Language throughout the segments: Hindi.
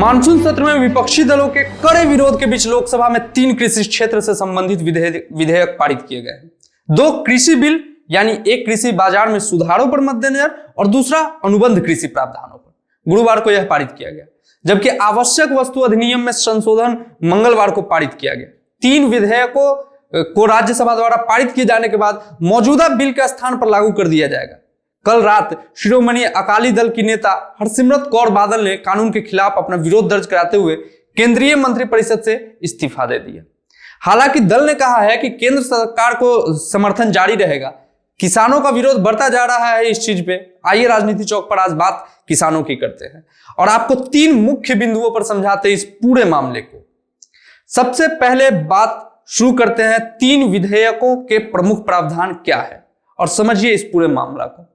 मानसून सत्र में विपक्षी दलों के कड़े विरोध के बीच लोकसभा में 3 कृषि क्षेत्र से संबंधित विधेयक पारित किए गए। 2 कृषि बिल, यानी एक कृषि बाजार में सुधारों पर मद्देनजर और दूसरा अनुबंध कृषि प्रावधानों पर, गुरुवार को यह पारित किया गया, जबकि आवश्यक वस्तु अधिनियम में संशोधन मंगलवार को पारित किया गया। 3 विधेयकों को राज्यसभा द्वारा पारित किए जाने के बाद मौजूदा बिल के स्थान पर लागू कर दिया जाएगा। कल रात शिरोमणि अकाली दल की नेता हरसिमरत कौर बादल ने कानून के खिलाफ अपना विरोध दर्ज कराते हुए केंद्रीय मंत्रिपरिषद से इस्तीफा दे दिया। हालांकि दल ने कहा है कि केंद्र सरकार को समर्थन जारी रहेगा। किसानों का विरोध बढ़ता जा रहा है इस चीज पे। आइए राजनीति चौक पर आज बात किसानों की करते हैं और आपको 3 मुख्य बिंदुओं पर समझाते हैं इस पूरे मामले को। सबसे पहले बात शुरू करते हैं 3 विधेयकों के प्रमुख प्रावधान क्या है और समझिए इस पूरे मामला को।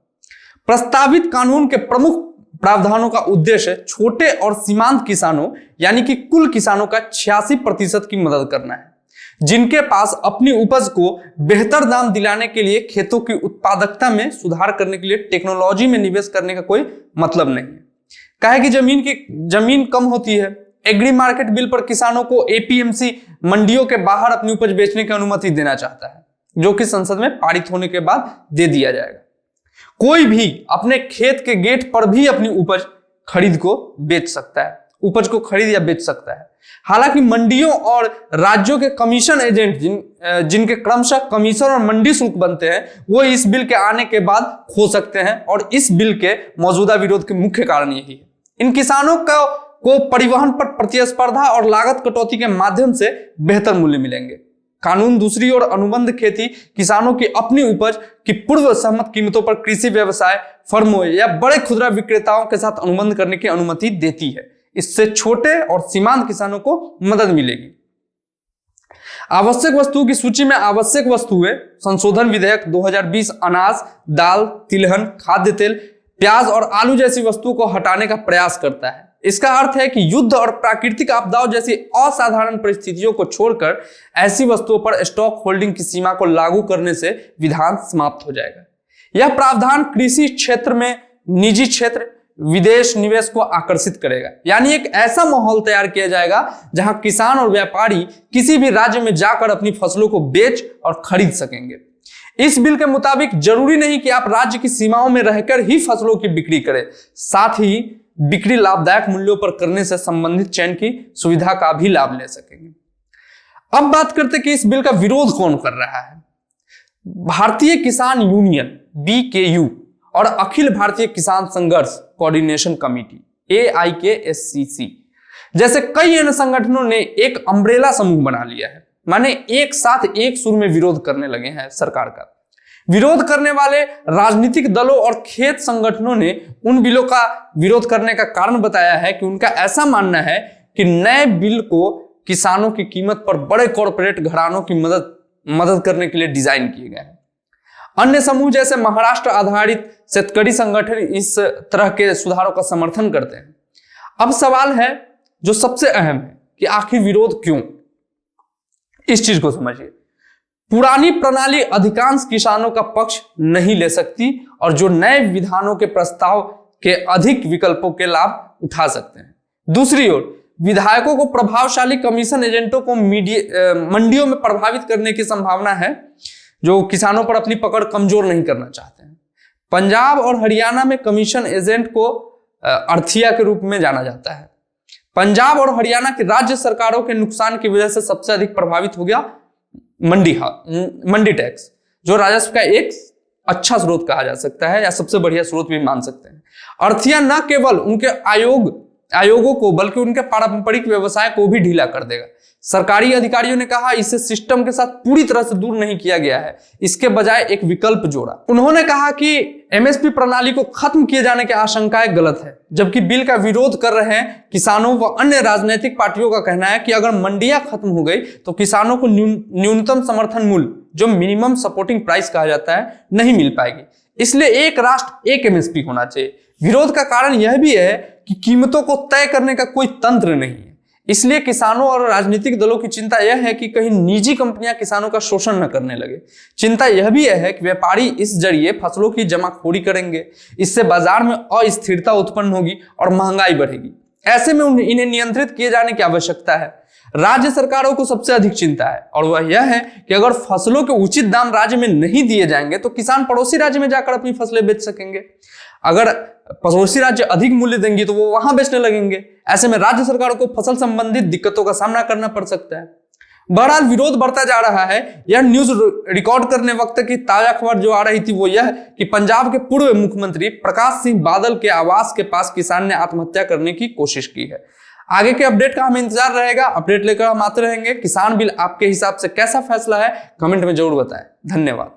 प्रस्तावित कानून के प्रमुख प्रावधानों का उद्देश्य छोटे और सीमांत किसानों यानी कि कुल किसानों का 86% की मदद करना है, जिनके पास अपनी उपज को बेहतर दाम दिलाने के लिए खेतों की उत्पादकता में सुधार करने के लिए टेक्नोलॉजी में निवेश करने का कोई मतलब नहीं है। काहे कि जमीन कम होती है। एग्री मार्केट बिल पर किसानों को एपीएमसी मंडियों के बाहर अपनी उपज बेचने की अनुमति देना चाहता है, जो कि संसद में पारित होने के बाद दे दिया जाएगा। कोई भी अपने खेत के गेट पर भी अपनी उपज खरीद या बेच सकता है। हालांकि मंडियों और राज्यों के कमीशन एजेंट जिनके क्रमशः कमीशन और मंडी शुल्क बनते हैं, वो इस बिल के आने के बाद खो सकते हैं और इस बिल के मौजूदा विरोध के मुख्य कारण यही है। इन किसानों को परिवहन पर प्रतिस्पर्धा और लागत कटौती के माध्यम से बेहतर मूल्य मिलेंगे। कानून दूसरी ओर अनुबंध खेती किसानों की अपनी उपज की पूर्व सहमत कीमतों पर कृषि व्यवसाय फर्मों या बड़े खुदरा विक्रेताओं के साथ अनुबंध करने की अनुमति देती है। इससे छोटे और सीमांत किसानों को मदद मिलेगी। आवश्यक वस्तुओं की सूची में आवश्यक वस्तुएं संशोधन विधेयक 2020 अनाज, दाल, तिलहन, खाद्य तेल, प्याज और आलू जैसी वस्तुओं को हटाने का प्रयास करता है। इसका अर्थ है कि युद्ध और प्राकृतिक आपदाओं जैसी असाधारण परिस्थितियों को छोड़कर ऐसी वस्तुओं पर स्टॉक होल्डिंग की सीमा को लागू करने से विधान समाप्त हो जाएगा। यह प्रावधान कृषि क्षेत्र में निजी क्षेत्र विदेश निवेश को आकर्षित करेगा, यानी एक ऐसा माहौल तैयार किया जाएगा जहां किसान और व्यापारी किसी भी राज्य में जाकर अपनी फसलों को बेच और खरीद सकेंगे। इस बिल के मुताबिक जरूरी नहीं कि आप राज्य की सीमाओं में रहकर ही फसलों की बिक्री करें, साथ ही बिक्री लाभदायक मूल्यों पर करने से संबंधित चयन की सुविधा का भी लाभ ले सकेंगे। अब बात करते कि इस बिल का विरोध कौन कर रहा है। भारतीय किसान यूनियन BKU और अखिल भारतीय किसान संघर्ष कोऑर्डिनेशन कमेटी AIKSCC जैसे कई अन्य संगठनों ने एक अम्ब्रेला समूह बना लिया है, माने एक साथ एक सुर में विरोध करने लगे हैं सरकार का। विरोध करने वाले राजनीतिक दलों और खेत संगठनों ने उन बिलों का विरोध करने का कारण बताया है कि उनका ऐसा मानना है कि नए बिल को किसानों की कीमत पर बड़े कॉरपोरेट घरानों की मदद करने के लिए डिजाइन किए गए हैं। अन्य समूह जैसे महाराष्ट्र आधारित शेतकरी संगठन इस तरह के सुधारों का समर्थन करते हैं। अब सवाल है जो सबसे अहम है कि आखिर विरोध क्यों। इस चीज को समझिए। पुरानी प्रणाली अधिकांश किसानों का पक्ष नहीं ले सकती और जो नए विधानों के प्रस्ताव के अधिक विकल्पों के लाभ उठा सकते हैं। दूसरी ओर विधायकों को प्रभावशाली कमीशन एजेंटों को मंडियों में प्रभावित करने की संभावना है, जो किसानों पर अपनी पकड़ कमजोर नहीं करना चाहते हैं। पंजाब और हरियाणा में कमीशन एजेंट को अर्थिया के रूप में जाना जाता है। पंजाब और हरियाणा की राज्य सरकारों के नुकसान की वजह से सबसे अधिक प्रभावित हो गया मंडी टैक्स, जो राजस्व का एक अच्छा स्रोत कहा जा सकता है या सबसे बढ़िया स्रोत भी मान सकते हैं। अर्थिया न केवल उनके आयोगों को बल्कि उनके पारंपरिक व्यवसाय को भी ढीला कर देगा। सरकारी अधिकारियों ने कहा इसे सिस्टम के साथ पूरी तरह से दूर नहीं किया गया है, इसके बजाय एक विकल्प जोड़ा। उन्होंने कहा कि एमएसपी प्रणाली को खत्म किए जाने की आशंकाएं गलत है, जबकि बिल का विरोध कर रहे हैं किसानों व अन्य राजनीतिक पार्टियों का कहना है कि अगर मंडियां खत्म हो गई तो किसानों को न्यूनतम समर्थन मूल्य, जो मिनिमम सपोर्टिंग प्राइस कहा जाता है, नहीं मिल पाएगी। इसलिए एक राष्ट्र एक एमएसपी होना चाहिए। विरोध का कारण यह भी है कि कीमतों को तय करने का कोई तंत्र नहीं है। इसलिए किसानों और राजनीतिक दलों की चिंता यह है कि कहीं निजी कंपनियां किसानों का शोषण न करने लगे। चिंता यह भी है कि व्यापारी इस जरिए फसलों की जमाखोरी करेंगे। इससे बाजार में अस्थिरता उत्पन्न होगी और महंगाई बढ़ेगी। ऐसे में इन्हें नियंत्रित किए जाने की आवश्यकता है। राज्य सरकारों को सबसे अधिक चिंता है और वह यह है कि अगर फसलों के उचित दाम राज्य में नहीं दिए जाएंगे तो किसान पड़ोसी राज्य में जाकर अपनी फसलें बेच सकेंगे। अगर पड़ोसी राज्य अधिक मूल्य देंगे तो वो वहां बेचने लगेंगे। ऐसे में राज्य सरकारों को फसल संबंधित दिक्कतों का सामना करना पड़ सकता है। बहरहाल विरोध बढ़ता जा रहा है। यह न्यूज रिकॉर्ड करने वक्त की ताजा खबर जो आ रही थी वो यह कि पंजाब के पूर्व मुख्यमंत्री प्रकाश सिंह बादल के आवास के पास किसान ने आत्महत्या करने की कोशिश की है। आगे के अपडेट का हमें इंतजार रहेगा। अपडेट लेकर हम आते रहेंगे। किसान बिल आपके हिसाब से कैसा फैसला है कमेंट में जरूर बताएं। धन्यवाद।